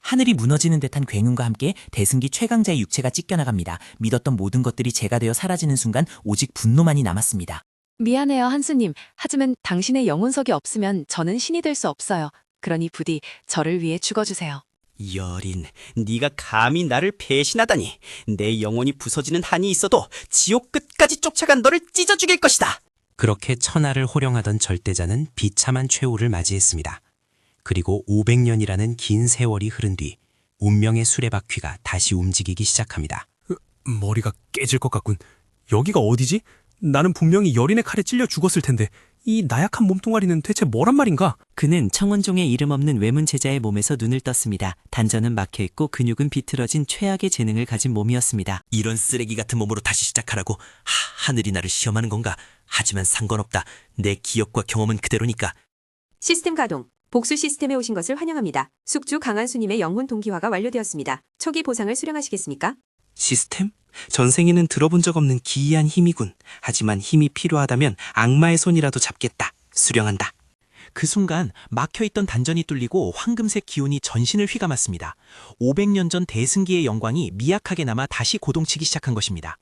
하늘이 무너지는 듯한 굉음과 함께 대승기 최강자의 육체가 찢겨나갑니다. 믿었던 모든 것들이 제가 되어 사라지는 순간 오직 분노만이 남았습니다. 미안해요, 한수님. 하지만 당신의 영혼석이 없으면 저는 신이 될 수 없어요. 그러니 부디 저를 위해 죽어주세요. 여린, 네가 감히 나를 배신하다니. 내 영혼이 부서지는 한이 있어도 지옥 끝까지 쫓아간 너를 찢어 죽일 것이다. 그렇게 천하를 호령하던 절대자는 비참한 최후를 맞이했습니다. 그리고 500년이라는 긴 세월이 흐른 뒤 운명의 수레바퀴가 다시 움직이기 시작합니다. 머리가 깨질 것 같군. 여기가 어디지? 나는 분명히 여린의 칼에 찔려 죽었을 텐데 이 나약한 몸뚱아리는 대체 뭐란 말인가? 그는 청원종의 이름 없는 외문 제자의 몸에서 눈을 떴습니다. 단전은 막혀있고 근육은 비틀어진 최악의 재능을 가진 몸이었습니다. 이런 쓰레기 같은 몸으로 다시 시작하라고 하늘이 나를 시험하는 건가? 하지만 상관없다. 내 기억과 경험은 그대로니까. 시스템 가동. 복수 시스템에 오신 것을 환영합니다. 숙주 강한수님의 영혼 동기화가 완료되었습니다. 초기 보상을 수령하시겠습니까? 시스템? 전생에는 들어본 적 없는 기이한 힘이군. 하지만 힘이 필요하다면 악마의 손이라도 잡겠다. 수령한다. 그 순간 막혀있던 단전이 뚫리고 황금색 기운이 전신을 휘감았습니다. 500년 전 대승기의 영광이 미약하게 남아 다시 고동치기 시작한 것입니다.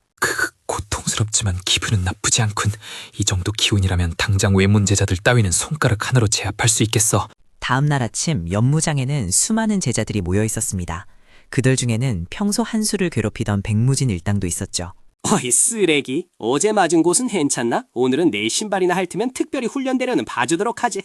고통스럽지만 기분은 나쁘지 않군. 이 정도 기운이라면 당장 외문제자들 따위는 손가락 하나로 제압할 수 있겠어. 다음 날 아침 연무장에는 수많은 제자들이 모여 있었습니다. 그들 중에는 평소 한수를 괴롭히던 백무진 일당도 있었죠. 어이 쓰레기. 어제 맞은 곳은 괜찮나? 오늘은 내 신발이나 핥으면 특별히 훈련되려는 봐주도록 하지.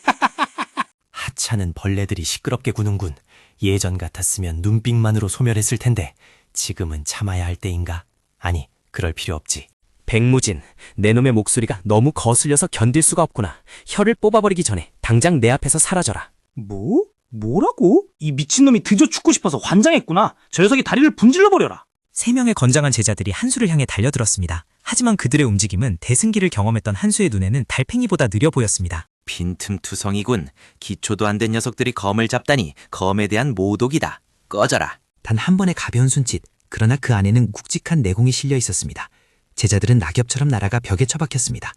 하찮은 벌레들이 시끄럽게 구는군. 예전 같았으면 눈빛만으로 소멸했을 텐데 지금은 참아야 할 때인가? 아니, 그럴 필요 없지. 백무진, 내 놈의 목소리가 너무 거슬려서 견딜 수가 없구나. 혀를 뽑아버리기 전에 당장 내 앞에서 사라져라. 뭐? 뭐라고? 이 미친놈이 드저 죽고 싶어서 환장했구나. 저 녀석이 다리를 분질러버려라. 3명의 건장한 제자들이 한수를 향해 달려들었습니다. 하지만 그들의 움직임은 대승기를 경험했던 한수의 눈에는 달팽이보다 느려 보였습니다. 빈틈투성이군. 기초도 안 된 녀석들이 검을 잡다니 검에 대한 모독이다. 꺼져라. 단 한 번의 가벼운 손짓, 그러나 그 안에는 굵직한 내공이 실려 있었습니다. 제자들은 낙엽처럼 날아가 벽에 처박혔습니다.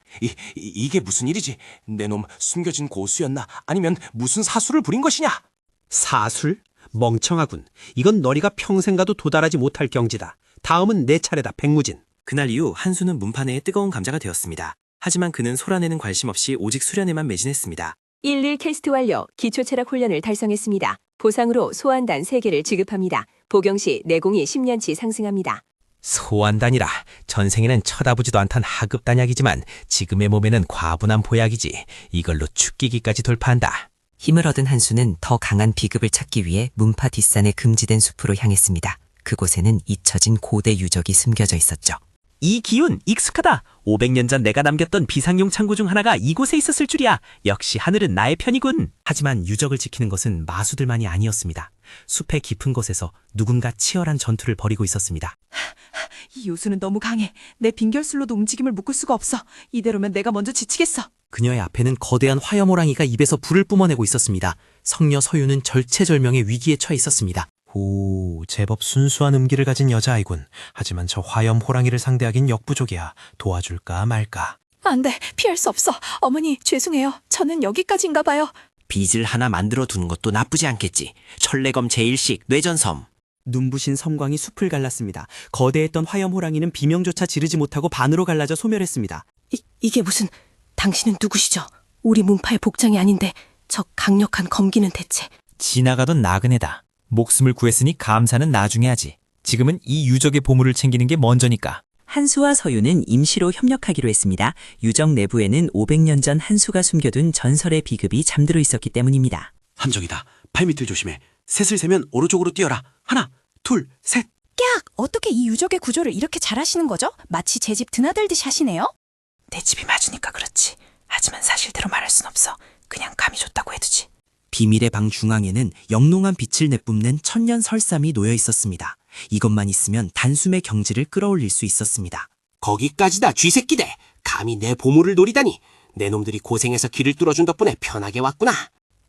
이게 무슨 일이지? 내 놈 숨겨진 고수였나? 아니면 무슨 사수를 부린 것이냐? 사술? 멍청하군. 이건 너리가 평생 가도 도달하지 못할 경지다. 다음은 내 차례다, 백무진. 그날 이후 한수는 문판에 뜨거운 감자가 되었습니다. 하지만 그는 소란에는 관심 없이 오직 수련에만 매진했습니다. 11 캐스트 완료. 기초체력 훈련을 달성했습니다. 보상으로 소환단 3개를 지급합니다. 복용 시 내공이 10년치 상승합니다. 소환단이라. 전생에는 쳐다보지도 않던 하급 단약이지만 지금의 몸에는 과분한 보약이지. 이걸로 축기기까지 돌파한다. 힘을 얻은 한수는 더 강한 비급을 찾기 위해 문파 뒷산의 금지된 숲으로 향했습니다. 그곳에는 잊혀진 고대 유적이 숨겨져 있었죠. 이 기운 익숙하다. 500년 전 내가 남겼던 비상용 창고 중 하나가 이곳에 있었을 줄이야. 역시 하늘은 나의 편이군. 하지만 유적을 지키는 것은 마수들만이 아니었습니다. 숲의 깊은 곳에서 누군가 치열한 전투를 벌이고 있었습니다. 이 요수는 너무 강해. 내 빙결술로도 움직임을 묶을 수가 없어. 이대로면 내가 먼저 지치겠어. 그녀의 앞에는 거대한 화염호랑이가 입에서 불을 뿜어내고 있었습니다. 성녀 서유는 절체절명의 위기에 처해 있었습니다. 오, 제법 순수한 음기를 가진 여자아이군. 하지만 저 화염호랑이를 상대하긴 역부족이야. 도와줄까 말까. 안 돼. 피할 수 없어. 어머니, 죄송해요. 저는 여기까지인가 봐요. 빚을 하나 만들어 두는 것도 나쁘지 않겠지. 천례검 제1식 뇌전섬. 눈부신 섬광이 숲을 갈랐습니다. 거대했던 화염호랑이는 비명조차 지르지 못하고 반으로 갈라져 소멸했습니다. 이게 무슨... 당신은 누구시죠? 우리 문파의 복장이 아닌데 저 강력한 검기는 대체... 지나가던 나그네다. 목숨을 구했으니 감사는 나중에 하지. 지금은 이 유적의 보물을 챙기는 게 먼저니까. 한수와 서유는 임시로 협력하기로 했습니다. 유적 내부에는 500년 전 한수가 숨겨둔 전설의 비급이 잠들어 있었기 때문입니다. 함정이다. 발밑을 조심해. 셋을 세면 오른쪽으로 뛰어라. 하나, 둘, 셋. 깍! 어떻게 이 유적의 구조를 이렇게 잘하시는 거죠? 마치 제 집 드나들듯이 하시네요? 내 집이 맞으니까 그렇지. 하지만 사실대로 말할 순 없어. 그냥 감이 좋다고 해두지. 비밀의 방 중앙에는 영롱한 빛을 내뿜는 천년 설삼이 놓여 있었습니다. 이것만 있으면 단숨에 경지를 끌어올릴 수 있었습니다. 거기까지다, 쥐새끼들. 감히 내 보물을 노리다니. 내 놈들이 고생해서 길을 뚫어준 덕분에 편하게 왔구나.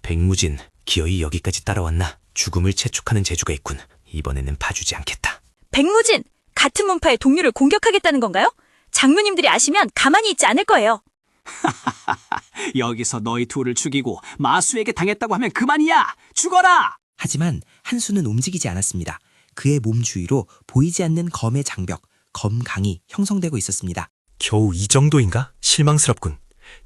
백무진, 기어이 여기까지 따라왔나? 죽음을 채축하는 재주가 있군. 이번에는 봐주지 않겠다. 백무진! 같은 문파의 동료를 공격하겠다는 건가요? 장로님들이 아시면 가만히 있지 않을 거예요. 여기서 너희 둘을 죽이고 마수에게 당했다고 하면 그만이야. 죽어라! 하지만 한수는 움직이지 않았습니다. 그의 몸 주위로 보이지 않는 검의 장벽, 검강이 형성되고 있었습니다. 겨우 이 정도인가? 실망스럽군.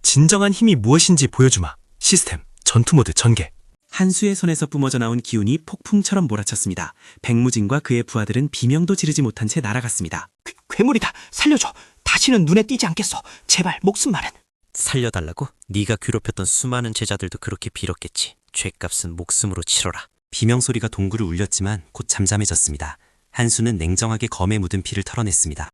진정한 힘이 무엇인지 보여주마. 시스템, 전투 모드 전개. 한수의 손에서 뿜어져 나온 기운이 폭풍처럼 몰아쳤습니다. 백무진과 그의 부하들은 비명도 지르지 못한 채 날아갔습니다. 괴물이다. 살려줘. 다시는 눈에 띄지 않겠어. 제발 목숨만은. 살려달라고? 네가 괴롭혔던 수많은 제자들도 그렇게 빌었겠지. 죗값은 목숨으로 치러라. 비명소리가 동굴을 울렸지만 곧 잠잠해졌습니다. 한수는 냉정하게 검에 묻은 피를 털어냈습니다.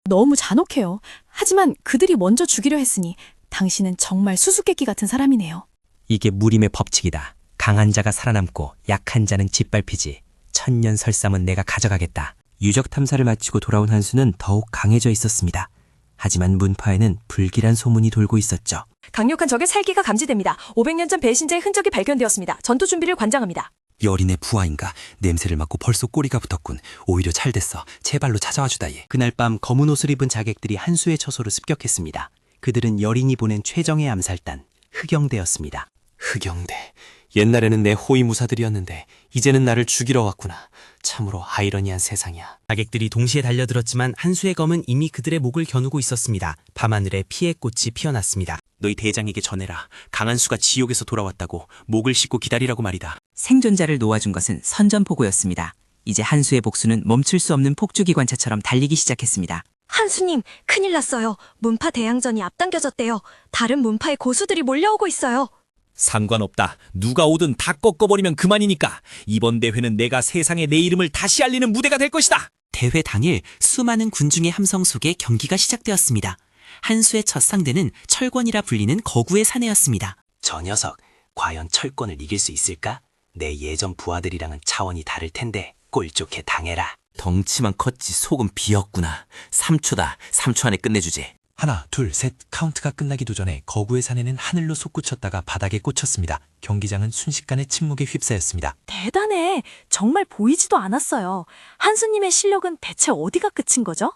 너무 잔혹해요. 하지만 그들이 먼저 죽이려 했으니 당신은 정말 수수께끼 같은 사람이네요. 이게 무림의 법칙이다. 강한 자가 살아남고 약한 자는 짓밟히지. 천년 설삼은 내가 가져가겠다. 유적 탐사를 마치고 돌아온 한수는 더욱 강해져 있었습니다. 하지만 문파에는 불길한 소문이 돌고 있었죠. 강력한 적의 살기가 감지됩니다. 500년 전 배신자의 흔적이 발견되었습니다. 전투 준비를 관장합니다. 여린의 부하인가? 냄새를 맡고 벌써 꼬리가 붙었군. 오히려 잘 됐어. 제발로 찾아와 주다 얘. 그날 밤 검은 옷을 입은 자객들이 한수의 처소로 습격했습니다. 그들은 여린이 보낸 최정의 암살단 흑영대였습니다. 흑영대. 옛날에는 내 호위무사들이었는데 이제는 나를 죽이러 왔구나. 참으로 아이러니한 세상이야. 자객들이 동시에 달려들었지만 한수의 검은 이미 그들의 목을 겨누고 있었습니다. 밤하늘에 피의 꽃이 피어났습니다. 너희 대장에게 전해라. 강한 수가 지옥에서 돌아왔다고. 목을 씻고 기다리라고 말이다. 생존자를 놓아준 것은 선전포고였습니다. 이제 한수의 복수는 멈출 수 없는 폭주기관차처럼 달리기 시작했습니다. 한수님, 큰일 났어요. 문파 대항전이 앞당겨졌대요. 다른 문파의 고수들이 몰려오고 있어요. 상관없다. 누가 오든 다 꺾어버리면 그만이니까. 이번 대회는 내가 세상에 내 이름을 다시 알리는 무대가 될 것이다. 대회 당일 수많은 군중의 함성 속에 경기가 시작되었습니다. 한수의 첫 상대는 철권이라 불리는 거구의 사내였습니다. 저 녀석, 과연 철권을 이길 수 있을까? 내 예전 부하들이랑은 차원이 다를 텐데 꼴 좋게 당해라. 덩치만 컸지 속은 비었구나. 3초다. 3초 안에 끝내주지. 하나, 둘, 셋. 카운트가 끝나기도 전에 거구의 사내는 하늘로 솟구쳤다가 바닥에 꽂혔습니다. 경기장은 순식간에 침묵에 휩싸였습니다. 대단해. 정말 보이지도 않았어요. 한수님의 실력은 대체 어디가 끝인 거죠?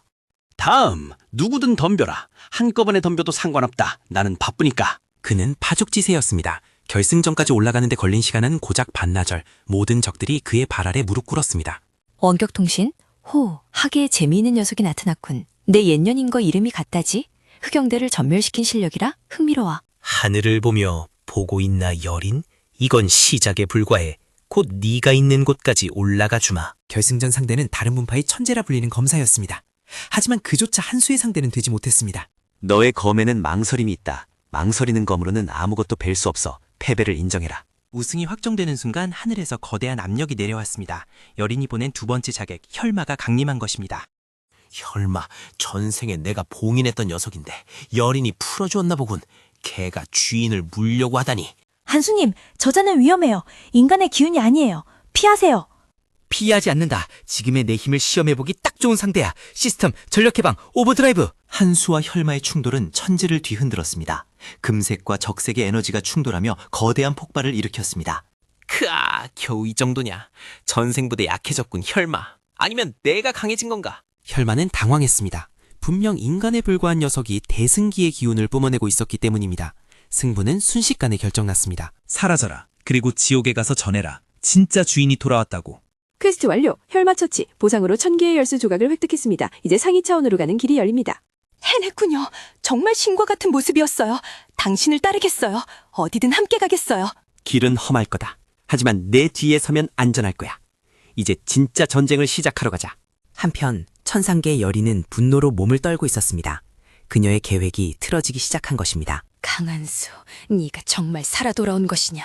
다음 누구든 덤벼라. 한꺼번에 덤벼도 상관없다. 나는 바쁘니까. 그는 파죽지세였습니다. 결승전까지 올라가는데 걸린 시간은 고작 반나절. 모든 적들이 그의 발 아래 무릎 꿇었습니다. 원격통신? 하계에 재미있는 녀석이 나타났군. 내 옛년인거 이름이 같다지? 흑영대를 전멸시킨 실력이라 흥미로워. 하늘을 보며 보고 있나 여린? 이건 시작에 불과해. 곧 네가 있는 곳까지 올라가 주마. 결승전 상대는 다른 문파의 천재라 불리는 검사였습니다. 하지만 그조차 한수의 상대는 되지 못했습니다. 너의 검에는 망설임이 있다. 망설이는 검으로는 아무것도 뵐 수 없어. 패배를 인정해라. 우승이 확정되는 순간 하늘에서 거대한 압력이 내려왔습니다. 여린이 보낸 두 번째 자객 혈마가 강림한 것입니다. 혈마, 전생에 내가 봉인했던 녀석인데 여린이 풀어주었나 보군. 걔가 주인을 물려고 하다니. 한수님, 저자는 위험해요. 인간의 기운이 아니에요. 피하세요. 피하지 않는다. 지금의 내 힘을 시험해보기 딱 좋은 상대야. 시스템, 전력해방, 오버드라이브. 한수와 혈마의 충돌은 천지를 뒤흔들었습니다. 금색과 적색의 에너지가 충돌하며 거대한 폭발을 일으켰습니다. 크아, 겨우 이 정도냐. 전생보다 약해졌군, 혈마. 아니면 내가 강해진 건가? 혈마는 당황했습니다. 분명 인간에 불과한 녀석이 대승기의 기운을 뿜어내고 있었기 때문입니다. 승부는 순식간에 결정났습니다. 사라져라. 그리고 지옥에 가서 전해라. 진짜 주인이 돌아왔다고. 퀘스트 완료. 혈마 처치. 보상으로 1000개의 열쇠 조각을 획득했습니다. 이제 상위 차원으로 가는 길이 열립니다. 해냈군요. 정말 신과 같은 모습이었어요. 당신을 따르겠어요. 어디든 함께 가겠어요. 길은 험할 거다. 하지만 내 뒤에 서면 안전할 거야. 이제 진짜 전쟁을 시작하러 가자. 한편 천상계의 여린은 분노로 몸을 떨고 있었습니다. 그녀의 계획이 틀어지기 시작한 것입니다. 강한수, 네가 정말 살아 돌아온 것이냐?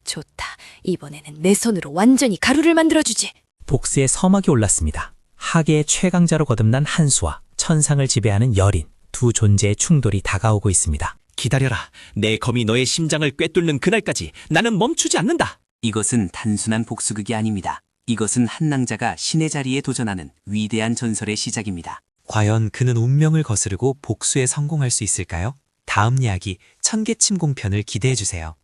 좋다. 이번에는 내 손으로 완전히 가루를 만들어주지. 복수의 서막이 올랐습니다. 하계의 최강자로 거듭난 한수와 천상을 지배하는 여린, 두 존재의 충돌이 다가오고 있습니다. 기다려라. 내 검이 너의 심장을 꿰뚫는 그날까지 나는 멈추지 않는다. 이것은 단순한 복수극이 아닙니다. 이것은 한 낭자가 신의 자리에 도전하는 위대한 전설의 시작입니다. 과연 그는 운명을 거스르고 복수에 성공할 수 있을까요? 다음 이야기 천계침공편을 기대해주세요.